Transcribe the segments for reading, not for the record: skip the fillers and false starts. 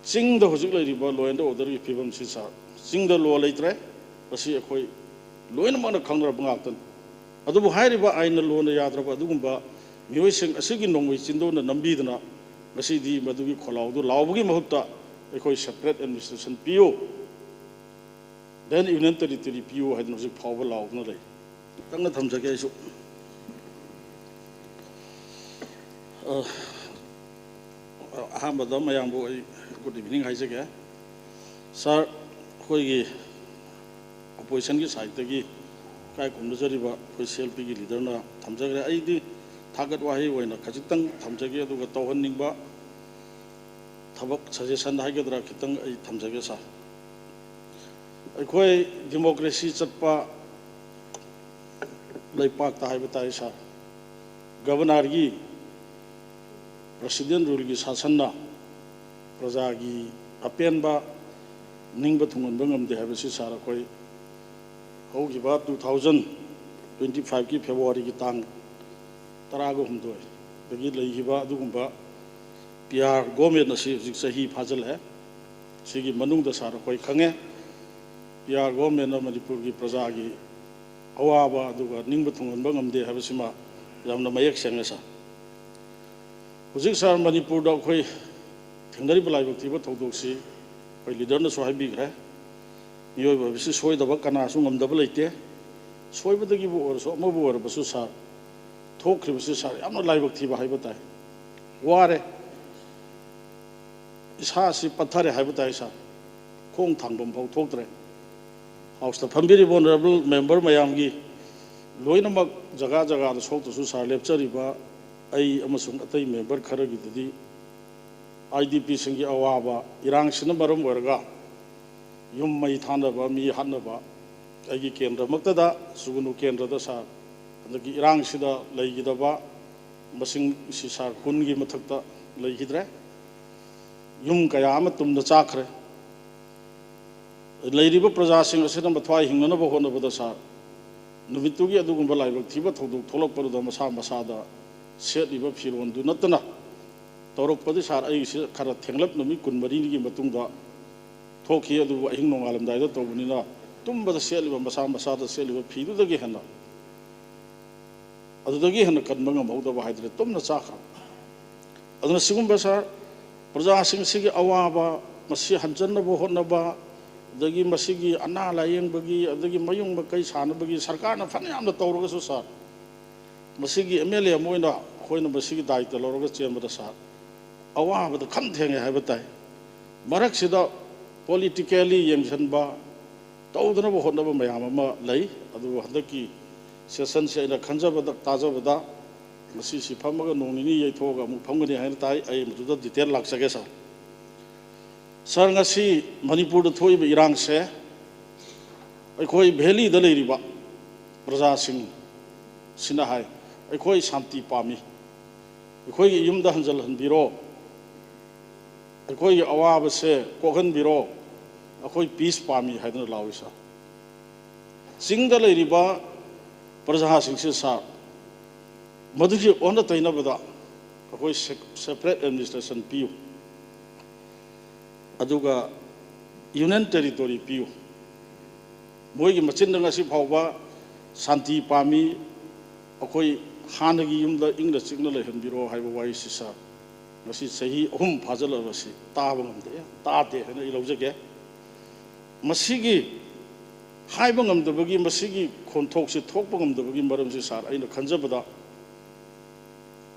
Ching हजिक low and order की फिवम से चिंग लो लेट्रे अखोई लोनमक खंगरबन आइन लोन याद्रब मियोई नोंगी चिंदोन नंबीदना मदुगी खोलाउदु लाउबगी महुत्ता अखोई सेपरेट एडमिनिस्ट्रेशन पियो देन यूनियन टेरिटरी पियो है हजिक फाउब लाउदना ले तंग थमजगे आइसु अहमद मयांबो गुड इवनिंग हाइजगे सर अखोई अपोजिशन की साइड की काय कुमजरीब अखोई सीएलपी की लीडरना थमजगे अइदी थागत वाही होइना खजितंग थमजगे अदुगा तौहन्निंगबा थबक सजेशन हाइगदरा खितंग अइ थमजगे सर अखोई डेमोक्रेसी चटपा लेपाकता हाइबा ताइ सर गवर्नर की प्रेसिडेंट रूल की शासन प्रजा की अपेनबा निंब थुंगनबा ngamde हाइबसी सर अखोई होगिबा 2025 की फेब्रुआरी की तांग 19 दगी लेगिबा अदुगुंबा पीआर गवर्नमेंट असी हजिक सही फाजल है सिगी मनुंग द सर अखोई खंगे पीआर गवर्नमेंट मणिपुर की प्रजा की अवाबा अदुगा निंब थुंगनबा ngamde हाइबसिमा यामना मयक सेंगे सर हजिक सर मणिपुर दा अखोई थेंगनरिब लाइबक थिबा थौदोकसी अखोई लीडर सो हाइबिग्रे मियोइबा बिसि सोइदबा कनासु ngamदबा लेते सोइबदगिबो ओरसो अमबो ओरबसु सर थोख्रिबसि सर यामना लाइबक थिबा हाइबा ताइ वारे इसासी पत्थरे हाइबा ताइ सर खोंग थांबम फाउ थोक्तरे हाउस दा फम्बिरि ऑनरेबल मेंबर मयामगी लोइनमक जगह जगह दा सोक्तसु सर लेपचरिबा अई अमसुंग अतई मेंबर खरगिदि आईडीपी सिंगी अवाबा इरांगसिना मरम ओरगा युम मई थानबा मी हानबा अगी केंद्र मक्तदा सुगुनु केंद्रदा सर अदगी इरांगसिदा लैगिदबा मसिंग सि सर कुनगी मथक्ता लैगिद्रे युम कया अम तुमदा चाखरे लैरिबा प्रजासिंग असिना मथवाई हिंगनबा होनबदा सर नुमितुगी अदुगुंबा लाइबक थिबा थौदोक थोलकपरुदा मसा मसादा सेटलिबा फिरोंदु नतना तौरकपदि सर अइसे खरा थेंगलप नुमि 12 की मतुंगदा थोखी अदु अहिंग नोंगालमदाइदा तौबनिना तुम्बदा सेटलिबा मसा मसादा सेटलिबा फिदुदगी हना अदुदगी हना कनबा ngamhौदबा हाइद्रे तुमना चाखरा अदुना सिगुंबा सर प्रजासिंग सिगी अवाबा मसी हंजनबो होनबा दगी मसीगी अना लायेंबगी अदगी मयुंग मकई सानबगी सरकारना फनयामना तौरगसु सर मसीगी एमएलए मोइना होइना मसीगी दायित्व लौरगा चेंबदा सर अवाबदा खम थेंगे हाइबा ताइ मरकसिदा पॉलिटिकली यंगसनबा तौदनबो होनबा मयाम अमा लई अदु हदकी सेशन से अइना खंजबदा ताजबदा मसी सि फमगा नोंनिनी यैथोगा मु फमगनि हाइना ताइ अइ मदुदा डिटेल लाक्सगे सर सर ngasi मणिपुर दा थोइबा इरांग से अखोई वैली दा लेरिबा प्रजा सिंह सिना हाय अखोई शांति पामी अखोई युमदा हंजल हनबिरो अखोई अवाब से कोहनबिरो अखोई पीस पामी हाइदना लावी सा सिंगदा लेरिबा प्रजा सिंह से सा मदुगी ओना तैनबदा अखोई सेपरेट एडमिनिस्ट्रेशन पियो अदुगा यूनियन टेरिटरी पियो मोइगी मचिन ngasi फावबा शांति पामी अखोई हानगी युमदा इंगदा चिंगना लेहनबिरो हाइबा वाई सिसा ngasi सही अहुम फाजलबसी ताबा ngamde ताते हना इलौजगे मसीगी हाइबा ngamदबगी मसीगी खोनथोकसे थोकबा ngamदबगी मरमसे सर अइना खंजबदा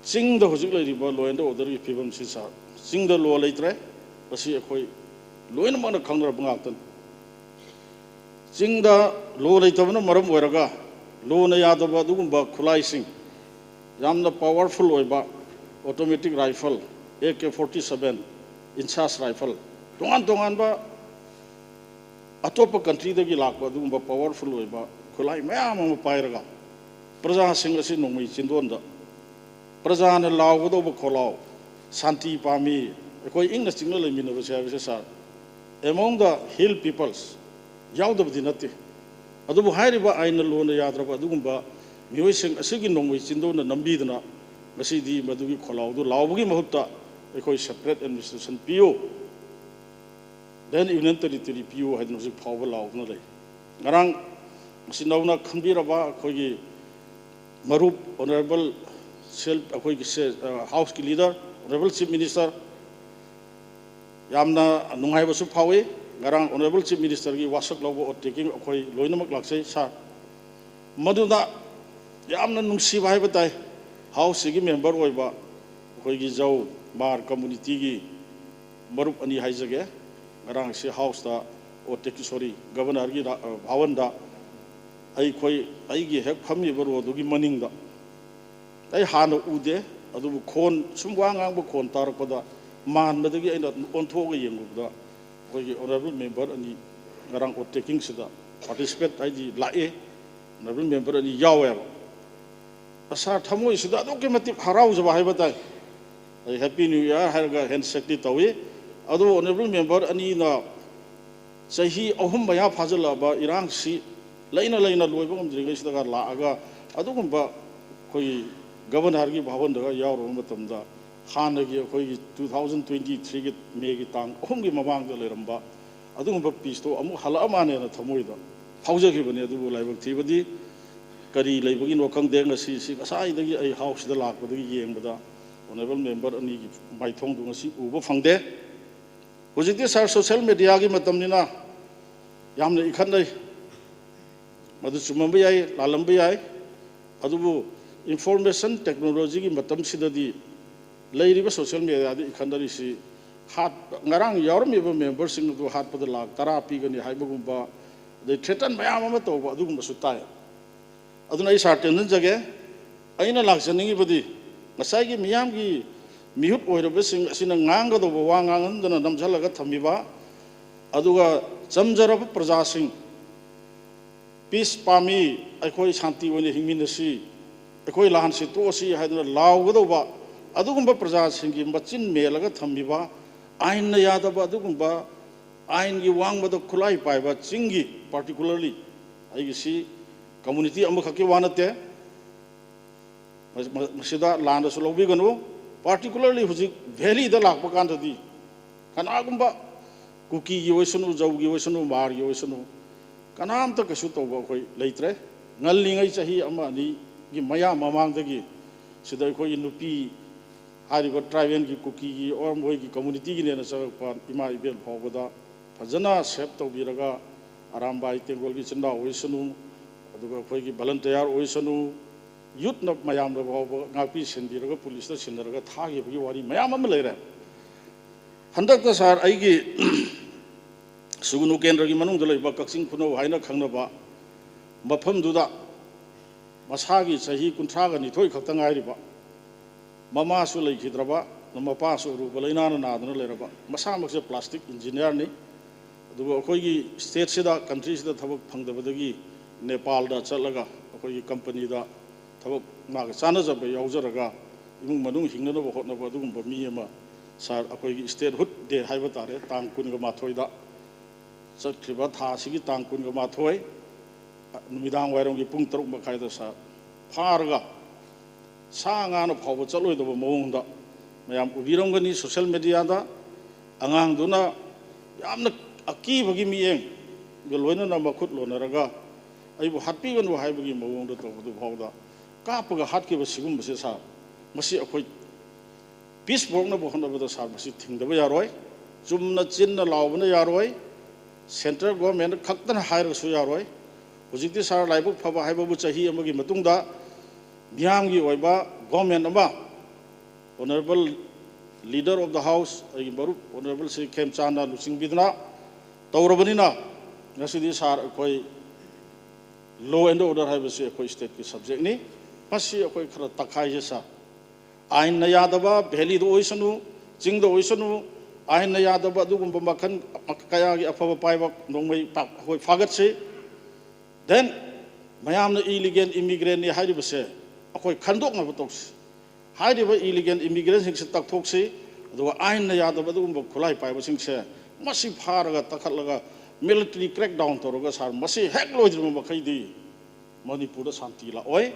चिंगदा हजिक लेरिबा लो एंड ऑर्डर की फिवम से सर चिंगदा लो लेट्रे असी अखोई लोइनमक खंगरबा ngaktan चिंगदा लो लेतबना मरम ओरगा लोन यादबा अदुगुंबा खुलाइसिंग यामना पावरफुल ओइबा automatic rifle AK-47 INSAS rifle तोंगान तोंगानबा अतोप कंट्री दगी लाकबा अदुगुंबा पावरफुल ओइबा खुलाई मयाम अमा पाइरगा प्रजा सिंह असि नोंमै चिंदोनदा प्रजाना लावगदोबा खोलाव शांति पामी अखोई इंगना चिंगना लेमिनबसे हाइबसे sir among the hill peoples यावदबदि नते अदुबु हाइरिबा आइन लोन याद्रबा अदुगुंबा मियोइसिंग असिगी नोंमै चिंदोना नंबीदना मसीदी मदुगी खोलावदु लावबगी महुत्ता अखोई सेपरेट एडमिनिस्ट्रेशन पियो then Union Territory PU had no power law. Garang Sinona Kambiraba, Kogi Marup, Honorable Self House Leader, Honorable Chief Minister Yamna Nungai was Pawe, Garang Honorable Chief Minister Wasak Logo or taking Koi Loinamak Laxe, Sir Maduna Yamna Nungsi Vaibatai, House Sigi member Oiba, Kogi Zau, Bar Community Marup Ani Haizage, Garang Si House da or take sorry, Governor Havanda. I give help family baro do give money da. I had no ude, a do con, some one angle con tarpada, man, but again on Toga Yang, the honorable member and the Garang or taking Sida. Participate I did Lae, honorable member and the Yawel. Asa Tamu is that documented Haraus of Hibatai. A happy New Year, Harga, hence secretary. Although honorable member and in say he Ohumaya Pazala, Iran see. Laina Loibum Drigaga Laga, Adumba Koi Governor Bhavanda Yarumatamda, Hanagi Koi 2023 Megitang, Hongi Mamang the Leramba, Adumba Pisto, Halaman and Tamuida, Hausa given a do like activity, Kari Labin or Kang si aside a house the lak with the Yamada, honorable member and my tongue to see Uber from there. Was it this our social media Matamina Yamna Ikanda? Madu Sumambay, Lalambay, Adubu information technology in Matam Sidadi, Lady social media, Kandarisi, Hat Narang Yormi members in the Hat for the Lag, Tarapi and the Haibugumba, they threatened by Amato, Adum Sutai. Adunai Sartan Zage, Aina Laxani Budi, Masagi Miamgi, Mihut or the Bissing Sinanga, the Wangan, the Namjalaga Tamiba, Aduga, Samjarab Prasasing. Peace Pami, I call Santi when he mean the sea. I call Lansi Tosi had a law with over Adugumba Prasasing, but in Melaga Tamiba, Ain Yadaba Dugumba, Ain Yuang with the Kulai Paiba, Singi, particularly. I see community Amakaki Wanate, Masida Land of Slovigano, particularly who's very the Lakpakantadi. Kanagumba, Cookie Yosunu, Zogi Yosunu, Mar Yosunu. Kanam to Kasuto later, Naling Isahi Amani, Maya Mamang the Gi, Sidako Inupi, Hariva Trivan Cookie or Mogi community in a Sarapan, Ima Ibel Pogoda, Pazana, Septo Viraga, Aramba, Tengolgisana, Oisanu, Aduka Balantea, Oisanu, Youth of Mayam, Napis and Viraga, Police, Sinaga, Tagi, Mayam later. Handakas are Igi. Sugunu Kendra Manung the Leba Kaxing Puno, Haina Kanaba, Mapam Duda, Masagi, Sahi Kuntraga, Nitoi Katangariba, Mama Sula Hidraba, Namapaso, Rubalina, and Leraba, Masamak plastic engineer, the Okogi state Sida countries that have Pangdavagi, Nepal, da Chalaga, Okogi company da Tabak Magasanas of Yauzaraga, even Manung Hingano, Hotnabadum, Bamiama, Sar Okogi state hood, de Hivatare, Tang Kungamatoida. So, Tribata, Sigi Tankun Matoi, Midang Warongi Puntok Makaida Parga, Sangan of Howard of Monda, Mayam Uvirongani, social media, Angang Duna, Yam a key of Gimmy, Galwena Makut Lonaraga, I will happy when we have him along the top of the Hoda. Kapaga Hatki was Sigum Sisa, Masi Akoi Peace Born of the Sarmasi, the Yaroi, Jumna Chinna Lawana Yaroi. Central government Kaktan hire Suyaroi, was it this our life Papa Hababuchahi Amagi Matunda, Biangi Oiba, government Aba, Honorable Leader of the House, Honorable Sri Kemchana, Lucing Bidna, Taurabanina, Nasidis are a law and order have a state subject ni, Pasi a Takayasa. Ain Nayadaba, Beli the Oisanu, Jing the Oisanu. I know Yadaba Dugumbakan, Kayagi, Apapa Paiva, no way, Fagatse. Then, Mayam the illegal immigrant, Haidibase, Akoi Kandok Navatos. Haidiba illegal immigrants in Sitakoxe, though I know Yadaba Dugumba Kulai Paiva Sing say, Massive Haraga, Takalaga, military crackdown to Rogas are Massi, Hagloid Makaidi, Manipura Santila, Oi,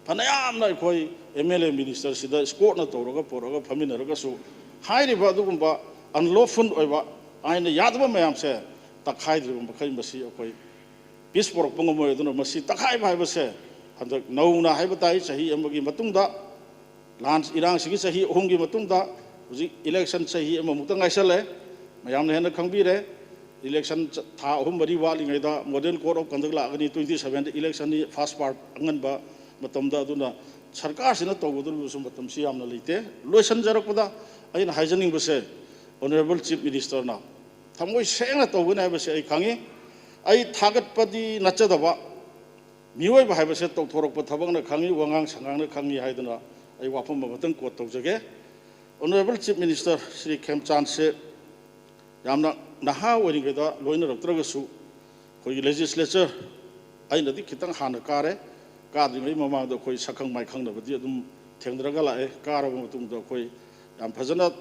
Panayam Nakoi, MLA minister, Sida, Scorna Toroga, Poroga, Paminaraga, so Haidibadumba. Unlawful over आइन Yadav ma'am से तखाइद्रिब मखै मसी अखोई piece पोरक पंगमोय अदुना मसी तखाइ भाइबसे हंदक नौना HYBE ताई सही अमगी मतुंगदा लान इरांग सिगी सही अहुमगी मतुंगदा हुजी election सही अममुक्ता ngaisale mayamna hena khangbire election tha ahum mari walingaida modern code of conduct lagani 27 election ni first part anganba matamda aduna sarkar sina tawudur sum matam si yamna leite loisan jarakpada aina haijaning base honorable chief minister na thamoi sengna tawgana base ai khangi ai thagat padi nachadaba mioi ba haibase tawthorok pa thabakna khangi wangang sangang na khangi haidana ai wapam matang ko tawjage honorable chief minister Sri Khemchand se yamna naha oringeda loina raktragasu khoi legislature aina di khitang hana kare kadringai mamang da khoi sakhang mai khang na badi adum thengdraga la e kara ba matung da khoi yam phajana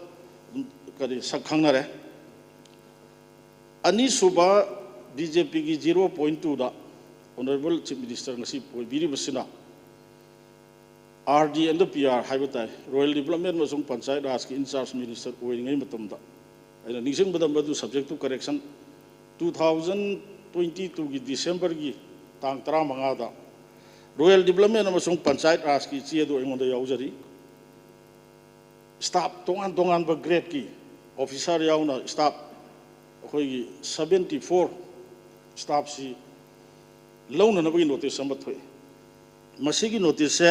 kari sakhang na re ani suba BJP gi 0.2 da honorable chief minister ngasi poi biri basina RD and the PR haibatai Royal Development masung panchayat raj ki in charge minister oiringai matam da aina nising badam badu subject to correction 2022 ki December ki tang 35 da Royal Development amasung panchayat raj ki che do ingonda yaujari staff tongan ba grade ki officer yauna staff khoi 74 staff si launa na bi notice am thoi masigi notice se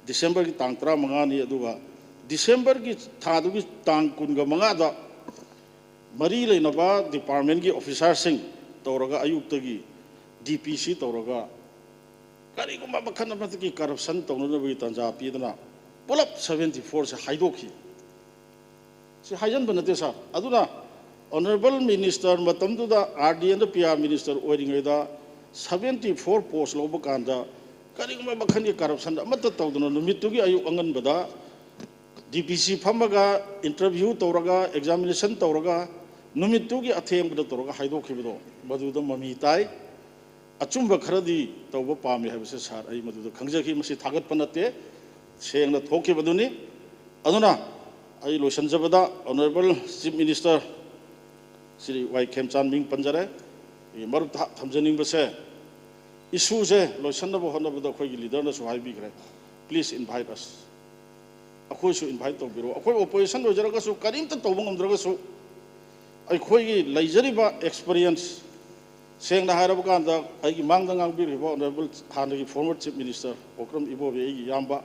December ki tang 35 ni aduga December ki thadu ki tang kun ga manga da mari leinaba department ki officer sing tawraga ayuk tagi DPC tawraga kari ko mabakhan na ki corruption tawna na bi tanja pi dana pulap 74 se haidokhi se haijan banate sa aduna honorable minister matam du da RD and PR minister oiringai da 74 post loba kanda kari ko mabakhan ki corruption amata tawduna numittu gi ayuk angan bada DPC phamaga interview tawraga examination tawraga numittu gi athem da tawraga haidokhibido maduda mami tai achumba kharadi tawba pami habise sar ai maduda khangjaki masi thagat panate sengna thokibaduni aduna ai losanjabada honorable chief minister Sri Y Khemchand ming panjare maru thamjaning base issue se losanaba honabada khoi leader na so haibi gre please invite us akhoi su invite to biro akhoi opposition lo jaraga su karim ta tawbang amdraga su ai khoi gi laijariba experience seng na harab kan da ai gi mangda ngang bi ribo honorable thana gi former chief minister okram ibobe ai gi yamba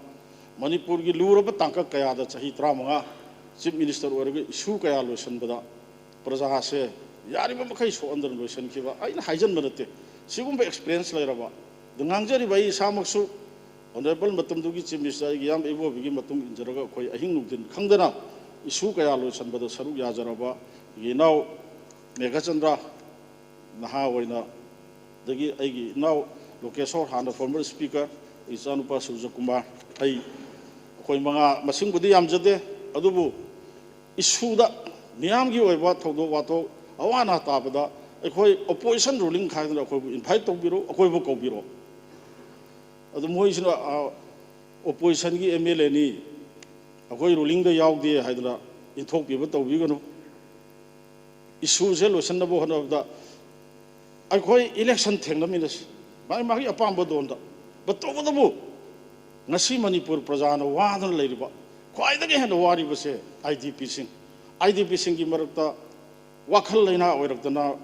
manipur gi luraba tangka kaya da chahi 35 chief minister orga issue kaya losan bada praja se yariba makai so andar losan kiba ai na haijan manate sigumba experience lairaba dangangjari bai samaksu honorable matam dugi chief minister yam ebo bigi matum injaraga khoi ahing nugdin khangdana issue kaya losan bada saru ya jaraba ginau Megachandra naha oina dagi aigi now Lokeshwar hana former speaker Isanupa Surjakumar ai khoi manga masing budi yam jade adubu issue da niyam gi oiba thodo wato awana tabada khoi opposition ruling khaidna khoi invite tobiro khoi bu kobiro adu moisina opposition gi MLA ni khoi ruling da yaugde haidna inthok bi tobigano issue se losan bo honabda khoi election thengna minas mai magi apamba donda batoda bu ngasi Manipur prajana wadana leiriba khwaidagi hena wari base IDP sing gi marakta wakhal leina oiraktana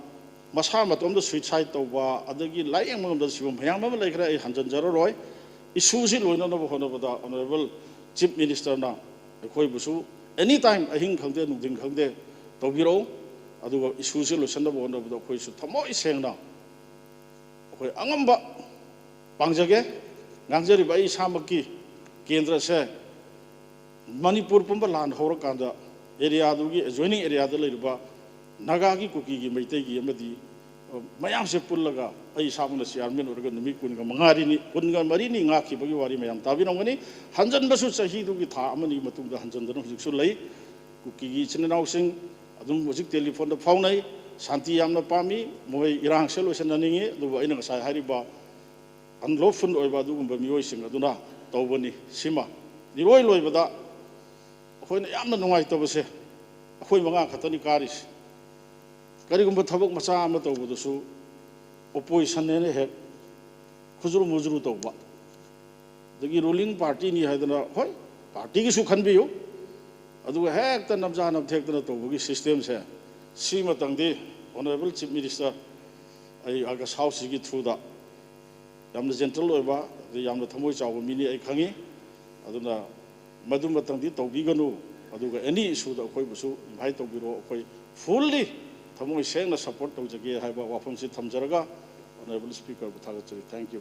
masa matomda suicide tawba adagi laing mangam sibum hayang ma laikra ai hanjan jaroroi issue si loina na bo honabda honorable chief minister na khoi busu anytime ahing khangde nuding khangde tobiro aduga issue si losan bo honabda khoi su thamoi sengna khoi angamba pangjage ngangjari bai samaki kendra se Manipur pumba land hora kanda area dugi adjoining area da leriba naga gi kuki gi meitei gi amadi mayam se pullaga ai samuna chairman orga numi kunga mangari ni kunga mari ni nga ki bagi wari mayam tabinongani hanjan basu sahi dugi tha amani matungda hanjan dana hujiksu lei kuki gi chinau sing adum hujik telephone da faunai santi yamna pami moi irang selo sanani du aina ngasai hariba unlawful oiba dugumba mioi sing aduna tawbani sima niroi loibada khoina yamna nungai tabase khoi manga khatani karis ꯀꯔꯤꯒꯨꯝꯕ ꯊꯕꯛ ꯃꯆꯥ ꯑꯃ ꯇꯧꯕꯗꯁꯨ ꯑꯣꯄꯣꯖꯤꯁꯟꯅꯦꯅ ꯍꯦꯛ ꯈꯨꯖꯨꯔꯨ ꯃꯨꯖꯨꯔꯨ ꯇꯧꯕ ꯑꯗꯒꯤ ruling ꯄꯥꯔꯇꯤꯅꯤ ꯍꯥꯏꯗꯅ ꯍꯣꯏ ꯄꯥꯔꯇꯤꯒꯤꯁꯨ ꯈꯟꯕꯤꯌꯨ ꯑꯗꯨꯒ ꯍꯦꯛꯇ ꯅꯝꯖꯥ ꯅꯝꯊꯦꯛꯇꯅ ꯇꯧꯕꯒꯤ ꯁꯤꯁꯇꯦꯝꯁꯦ ꯁꯤꯃꯇꯪꯗꯤ ꯑꯣꯅꯔꯦꯕꯜ ꯆꯤꯐ ꯃꯤꯅꯤꯁꯇꯔ ꯑꯩ ꯑꯥꯒꯁ ꯍꯥꯎꯁꯁꯤꯒꯤ ꯊ꯭ꯔꯨꯗ ꯌꯥꯝꯅ ꯖꯦꯟꯇꯜ ꯑꯣꯏꯕ ꯑꯗꯩ ꯌꯥꯝꯅ ꯊꯃꯣꯏ ꯆꯥꯎꯕ ꯃꯤꯅꯤ ꯑꯩ ꯈꯪꯉꯤ ꯑꯗꯨꯅ ꯃꯗꯨꯃꯇꯪꯗꯤ ꯇꯧꯕꯤꯒꯅꯨ ꯑꯗꯨꯒ ꯑꯦꯅꯤ ꯏꯁꯨꯗ ꯑꯩꯈꯣꯏꯕꯨꯁꯨ ꯏꯟꯚꯥꯏꯠ ꯇꯧꯕꯤꯔꯣ ꯑꯩꯈꯣꯏ ꯐꯨꯜꯂꯤ ꯊꯃꯣꯏ ꯁꯦꯡꯅ ꯁꯄꯣꯔꯠ ꯇꯧꯖꯒꯦ ꯍꯥꯏꯕ ꯋꯥꯐꯝꯁꯤ ꯊꯝꯖꯔꯒ ꯑꯣꯅꯔꯦꯕꯜ ꯁ꯭ꯄꯤꯀꯔꯕꯨ ꯊꯥꯒꯠꯆꯔꯤ ꯊꯦꯡꯛ ꯌꯨ